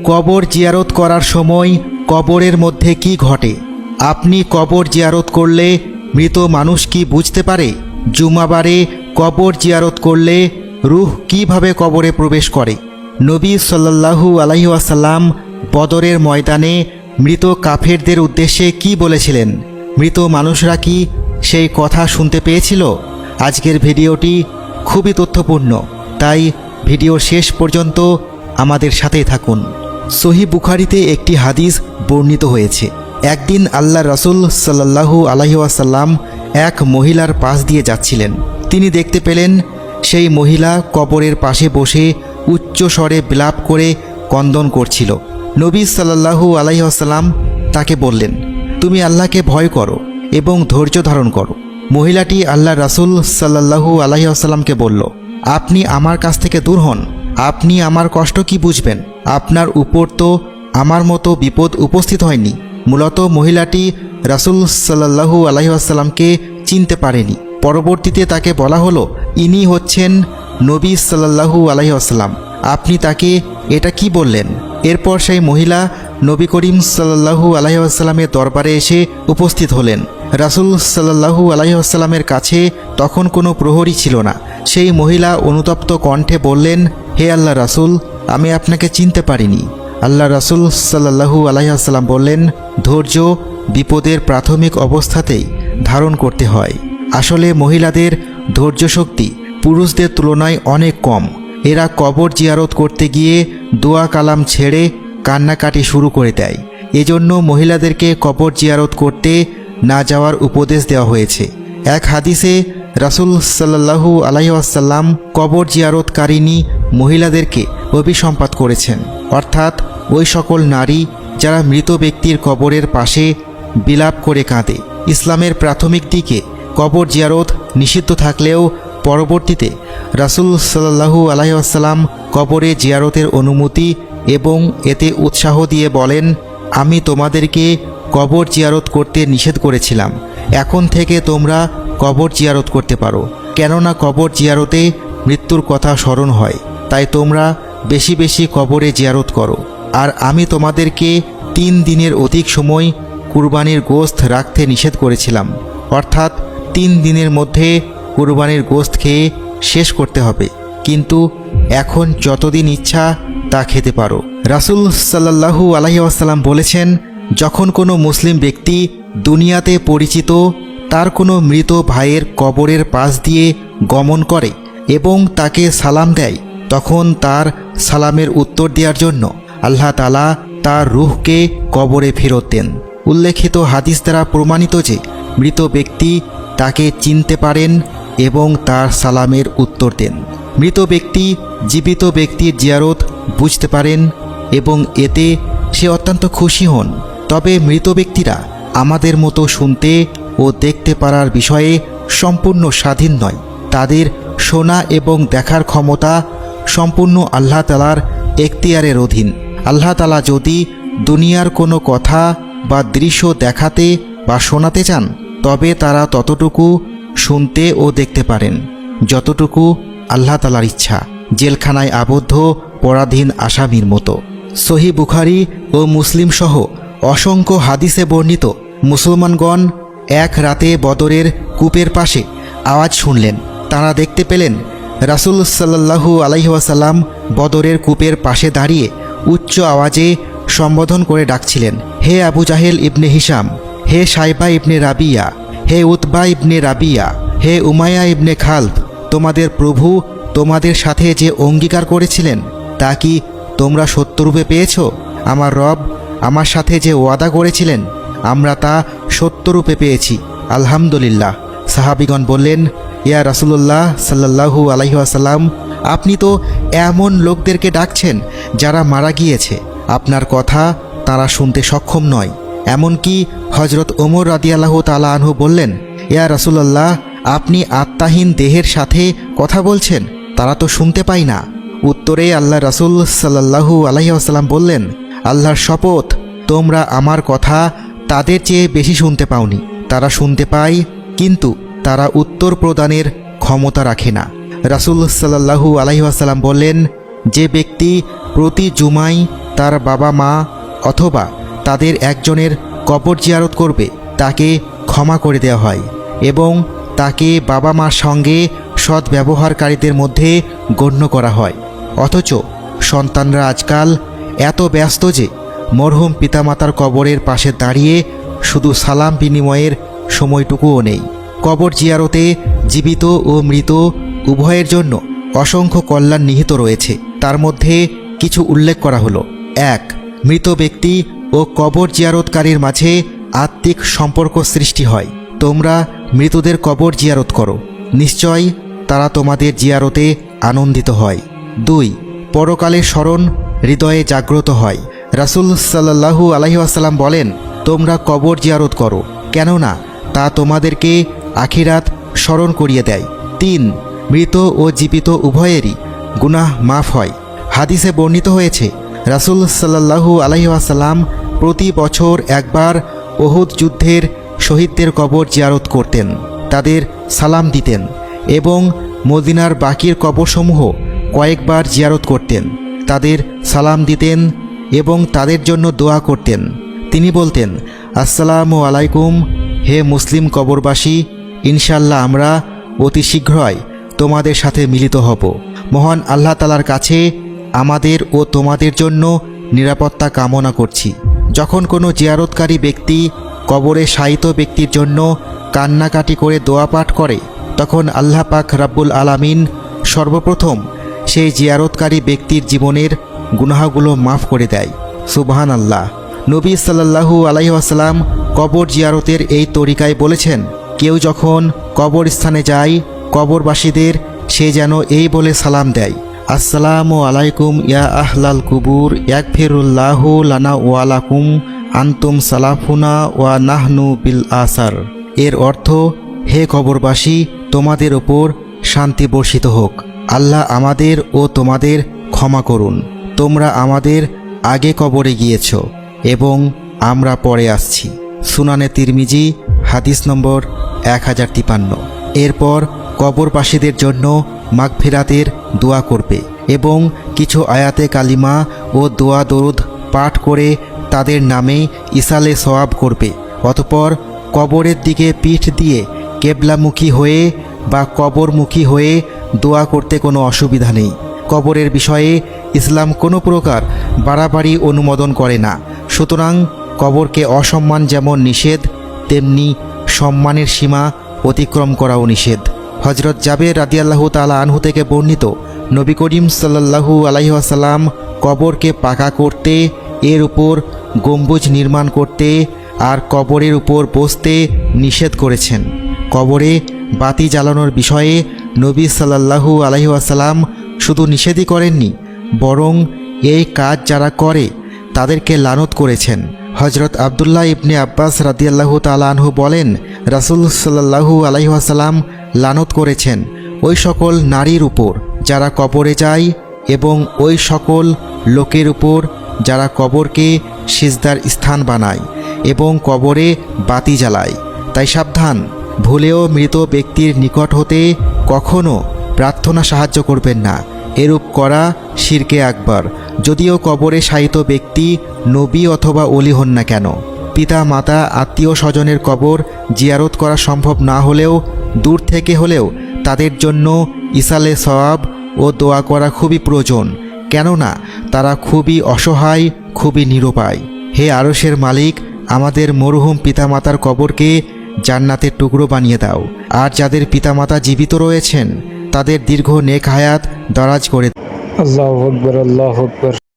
কবর জিয়ারত করার সময় কবরের মধ্যে কি ঘটে? আপনি কবর জিয়ারত করলে মৃত মানুষ কি বুঝতে পারে? জুমাবারে কবর জিয়ারত করলে রূহ কিভাবে কবরে প্রবেশ করে? নবী সাল্লাল্লাহু আলাইহি ওয়াসাল্লাম বদরের ময়দানে মৃত কাফেরদের উদ্দেশ্যে কি বলেছিলেন? মৃত মানুষরা কি সেই কথা শুনতে পেয়েছিল? আজকের ভিডিওটি খুবই তথ্যপূর্ণ, তাই ভিডিও শেষ পর্যন্ত আমাদের সাথেই থাকুন। সহিহ বুখারীতে একটি হাদিস বর্ণিত হয়েছে, একদিন আল্লাহ রাসূল সাল্লাল্লাহু আলাইহি ওয়াসাল্লাম এক মহিলার পাশ দিয়ে যাচ্ছিলেন। তিনি দেখতে পেলেন সেই মহিলা কবরের পাশে বসে উচ্চ স্বরে বিলাপ করে ক্রন্দন করছিল। নবী সাল্লাল্লাহু আলাইহি ওয়াসাল্লাম তাকে বললেন, তুমি আল্লাহকে ভয় করো এবং ধৈর্য ধারণ করো। মহিলাটি আল্লাহ রাসূল সাল্লাল্লাহু আলাইহি ওয়াসাল্লামকে বলল, আপনি আমার কাছ থেকে দূর হন, আপনি আমার কষ্ট কি বুঝবেন? আপনার উপর তো আমার মতো বিপদ উপস্থিত হয়নি। মূলত মহিলাটি রাসূল সাল্লাল্লাহু আলাইহি ওয়াসাল্লামকে চিনতে পারেনি। পরবর্তীতে তাকে বলা হলো, ইনি হচ্ছেন নবী সাল্লাল্লাহু আলাইহি ওয়াসাল্লাম, আপনি তাকে এটা কি বললেন? এরপর সেই মহিলা নবী করিম সাল্লাল্লাহু আলাইহি ওয়াসাল্লামের দরবারে এসে উপস্থিত হলেন। রাসূল সাল্লাল্লাহু আলাইহি ওয়াসাল্লামের কাছে তখন কোনো প্রহরী ছিল না। সেই মহিলা অনুতপ্ত কণ্ঠে বললেন, হে আল্লাহ রাসূল, আমি আপনাকে চিনতে পারিনি। আল্লাহ রাসূল সাল্লাল্লাহু আলাইহি ওয়াসাল্লাম বললেন, ধৈর্য বিপদের প্রাথমিক অবস্থাতেই ধারণ করতে হয়। আসলে মহিলাদের ধৈর্য শক্তি পুরুষদের তুলনায় অনেক কম। এরা কবর জিয়ারত করতে গিয়ে দোয়া কালাম ছেড়ে কান্নাকাটি শুরু করে দেয়। এজন্য মহিলাদেরকে কবর জিয়ারত করতে না যাওয়ার উপদেশ দেওয়া হয়েছে। এক হাদিসে রাসূল সাল্লাল্লাহু আলাইহি ওয়াসাল্লাম কবর জিয়ারতকারিনী মহিলাদেরকে অভিসম্পাত করেছেন, অর্থাৎ ওই সকল নারী যারা মৃত ব্যক্তির কবরের পাশে বিলাপ করে কাঁদে। ইসলামের প্রাথমিক দিকে কবর জিয়ারত নিষিদ্ধ থাকলেও পরবর্তীতে রাসূল সাল্লাল্লাহু আলাইহি ওয়াসাল্লাম কবরে জিয়ারতের অনুমতি এবং এতে উৎসাহ দিয়ে বলেন, আমি তোমাদেরকে কবর জিয়ারত করতে নিষেধ করেছিলাম, এখন থেকে তোমরা কবর জিয়ারত করতে পারো। কেননা কবর জিয়ারতে মৃত্যুর কথা স্মরণ হয়, তাই তোমরা বেশি বেশি কবরে জিয়ারত করো। আর আমি তোমাদেরকে 3 দিনের অধিক সময় কুরবানির গোশত রাখতে নিষেধ করেছিলাম, অর্থাৎ 3 দিনের মধ্যে কুরবানির গোশত খেয়ে শেষ করতে হবে, কিন্তু এখন যতদিন ইচ্ছা তা খেতে পারো। রাসূল সাল্লাল্লাহু আলাইহি ওয়াসাল্লাম বলেছেন, যখন কোনো মুসলিম ব্যক্তি দুনিয়াতে পরিচিত তার কোনো মৃত ভাইয়ের কবরের পাশ দিয়ে গমন করে এবং তাকে সালাম দেয়, তখন তার সালামের উত্তর দেওয়ার জন্য আল্লাহ তাআলা তার রূহকে কবরে ফেরত দেন। উল্লেখিত হাদিস দ্বারা প্রমাণিত যে মৃত ব্যক্তি তাকে চিনতে পারেন এবং তার সালামের উত্তর দেন। মৃত ব্যক্তি জীবিত ব্যক্তির জিয়ারত বুঝতে পারেন এবং এতে সে অত্যন্ত খুশি হন। তবে মৃত ব্যক্তিরা আমাদের মতো শুনতে ও দেখতে পারার বিষয়ে সম্পূর্ণ স্বাধীন নয়। তাদের শোনা এবং দেখার ক্ষমতা সম্পূর্ণ আল্লাহ তাআলার এখতিয়ারের অধীন। আল্লাহ তাআলা যদি দুনিয়ার কোনো কথা বা দৃশ্য দেখাতে বা শোনাতে চান, তবে তারা ততটুকু শুনতে ও দেখতে পারেন যতটুকু আল্লাহ তাআলার ইচ্ছা, জেলখানায় আবদ্ধ পরাধীন আসামির মতো। সহিহ বুখারী ও মুসলিম সহ অসংখ্য হাদিসে বর্ণিত, মুসলমানগণ এক রাতে বদরের কূপের পাশে আওয়াজ শুনলেন। তারা দেখতে পেলেন রাসূল সাল্লাল্লাহু আলাইহি ওয়াসাল্লাম বদরের কূপের পাশে দাঁড়িয়ে উচ্চ আওয়াজে সম্বোধন করে ডাকছিলেন, হে আবু জাহেল ইবনে হিশাম, হে সাইবা ইবনে রাবিয়া, হে উতবা ইবনে রাবিয়া, হে উমাইয়া ইবনে খালফ, তোমাদের প্রভু তোমাদের সাথে যে অঙ্গীকার করেছিলেন তা কি তোমরা সত্যরূপে পেয়েছ? আমার রব আমার সাথে যে ওয়াদা করেছিলেন আমরা তা সত্যরূপে পেয়েছি, আলহামদুলিল্লাহ। সাহাবীগণ বললেন, ইয়া রাসূলুল্লাহ সাল্লাল্লাহু আলাইহি ওয়াসাল্লাম, আপনি তো এমন লোকদেরকে ডাকছেন যারা মারা গিয়েছে, আপনার কথা তারা শুনতে সক্ষম নয়। এমনকি হযরত ওমর রাদিয়াল্লাহু তাআলা আনহু বললেন, ইয়া রাসূলুল্লাহ, আপনি আত্মাহীন দেহের সাথে কথা বলছেন, তারা তো শুনতে পায় না। উত্তরে আল্লাহ রাসূল সাল্লাল্লাহু আলাইহি ওয়াসাল্লাম বললেন, আল্লাহর শপথ, তোমরা আমার কথা তাদের চেয়ে বেশি শুনতে পাওনি। তারা শুনতে পায়, কিন্তু তারা উত্তর প্রদানের ক্ষমতা রাখে না। রাসূল সাল্লাল্লাহু আলাইহি ওয়াসাল্লাম বললেন, যে ব্যক্তি প্রতি জুমায় তার বাবা মা অথবা তাদের একজনের কবর জিয়ারত করবে তাকে ক্ষমা করে দেওয়া হয় এবং তাকে বাবা মার সঙ্গে সৎ ব্যবহারকারীদের মধ্যে গণ্য করা হয়। অথচ সন্তানরা আজকাল এত ব্যস্ত যে মরহুম পিতামাতার কবরের পাশে দাঁড়িয়ে শুধু সালাম বিনিময়ের সময়টুকুও নেই। কবর জিয়ারতে জীবিত ও মৃত উভয়ের জন্য অসংখ্য কল্যাণ নিহিত রয়েছে। তার মধ্যে কিছু উল্লেখ করা হলো। 1. মৃত ব্যক্তি ও কবর জিয়ারতকারীর মাঝে আত্মিক সম্পর্ক সৃষ্টি হয়। তোমরা মৃতদের কবর জিয়ারত করো, নিশ্চয় তারা তোমাদের জিয়ারতে আনন্দিত হয়। 2. পরকালের স্মরণ হৃদয়ে জাগ্রত হয়। রাসূল সাল্লাল্লাহু আলাইহি ওয়াসাল্লাম বলেন, তোমরা কবর জিয়ারত করো, কেননা তা তোমাদেরকে আখিরাত স্মরণ করিয়ে দেয়। 3. মৃত ও জীবিত উভয়েরই গুনাহ মাফ হয়। হাদিসে বর্ণিত হয়েছে, রাসূল সাল্লাল্লাহু আলাইহি ওয়াসাল্লাম প্রতি বছর একবার উহুদ যুদ্ধের শহীদদের কবর জিয়ারত করতেন, তাদের সালাম দিতেন এবং মদিনার বাকির কবরসমূহ কয়েকবার জিয়ারত করতেন, তাদের সালাম দিতেন এবং তাদের জন্য দোয়া করতেন। তিনি বলতেন, আসসালামু আলাইকুম হে মুসলিম কবরবাসী, ইনশাল্লাহ আমরা অতি শীঘ্রই তোমাদের সাথে মিলিত হব। মহান আল্লাহ তাআলার কাছে আমাদের ও তোমাদের জন্য নিরাপত্তা কামনা করছি। যখন কোনো জিয়ারতকারী ব্যক্তি কবরে শায়িত ব্যক্তির জন্য কান্নাকাটি করে দোয়া পাঠ করে, তখন আল্লাহ পাক রাব্বুল আলামিন সর্বপ্রথম সেই জিয়ারতকারী ব্যক্তির জীবনের গুনাহগুলো মাফ করে দেয়। সুবহানাল্লাহ। নবী সাল্লাল্লাহু আলাইহি ওয়াসাল্লাম কবর জিয়ারতের এই তরিকায় বলেছেন, কেউ যখন কবরস্থানে যায় কবরবাসীদের সে যেন এই বলে সালাম দেয়, আসসালামু আলাইকুম ইয়া আহলাল কুবুর ইয়াগফিরুল্লাহু লানা ওয়া লাকুম আনতুম সালাফুনা ওয়া নাহনু বিল আসার। এর অর্থ, হে কবরবাসী, তোমাদের ওপর শান্তি বর্ষিত হোক, আল্লাহ আমাদের ও তোমাদের ক্ষমা করুন, তোমরা আমাদের আগে কবরে গিয়েছ এবং আমরা পরে আসছি। সুনানে তিরমিজি হাদিস নম্বর 1053। এরপর কবরবাসীদের জন্য মাগফিরাতের দোয়া করবে এবং কিছু আয়াতে কালিমা ও দোয়া দরুদ পাঠ করে তাদের নামে ইসালে সওয়াব করবে। অতঃপর কবরের দিকে পিঠ দিয়ে কেবলামুখী হয়ে বা কবরমুখী হয়ে দোয়া করতে কোনো অসুবিধা নেই। কবরের বিষয়ে ইসলাম কোনো প্রকার বাড়াবাড়ি অনুমোদন করে না। সুতরাং কবরকে অসম্মান যেমন নিষেধ, তেমনি সম্মানের সীমা অতিক্রম করাও নিষেধ। হজরত জাবের রাদিয়াল্লাহু তাআলা আনহু থেকে বর্ণিত, নবী করিম সাল্লাল্লাহু আলাইহি ওয়াসাল্লাম কবরকে পাকা করতে, এর উপর গম্বুজ নির্মাণ করতে আর কবরের উপর বসতে নিষেধ করেছেন। কবরে বাতি জ্বালানোর বিষয়ে নবী সাল্লাল্লাহু আলাইহি ওয়াসাল্লাম শুধু নিষেধই করেননি, বরং এই কাজ যারা করে তাদেরকে লানত করেছেন। হজরত আবদুল্লাহ ইবনে আব্বাস রাদিয়াল্লাহু তাআলা আনহু বলেন, রাসূল সাল্লাল্লাহু আলাইহি ওয়াসাল্লাম লানত করেছেন ওই সকল নারীর উপর যারা কবরে যায় এবং ওই সকল লোকের উপর যারা কবরকে সিজদার স্থান বানায় এবং কবরে বাতি জ্বালায়। তাই সাবধান, ভুলেও মৃত ব্যক্তির নিকট হতে কখনো প্রার্থনা সাহায্য করবেন না। এরূপ করা শিরকে আকবার, যদিও কবরে শায়িত ব্যক্তি নবী অথবা ওলি হন না কেন। পিতা মাতা আত্মীয় স্বজনের কবর জিয়ারত করা সম্ভব না হলেও দূর থেকে হলেও তাদের জন্য ইসালে সওয়াব ও দোয়া করা খুবই প্রয়োজন, কেননা তারা খুবই অসহায়, খুবই নিরুপায়। হে আরশের মালিক, আমাদের মরহুম পিতামাতার কবরকে জান্নাতের টুকরো বানিয়ে দাও, আর যাদের পিতামাতা জীবিত রয়েছেন তাদের দীর্ঘ নেক হায়াত দরাজ করে। আল্লাহু আকবার, আল্লাহু আকবার।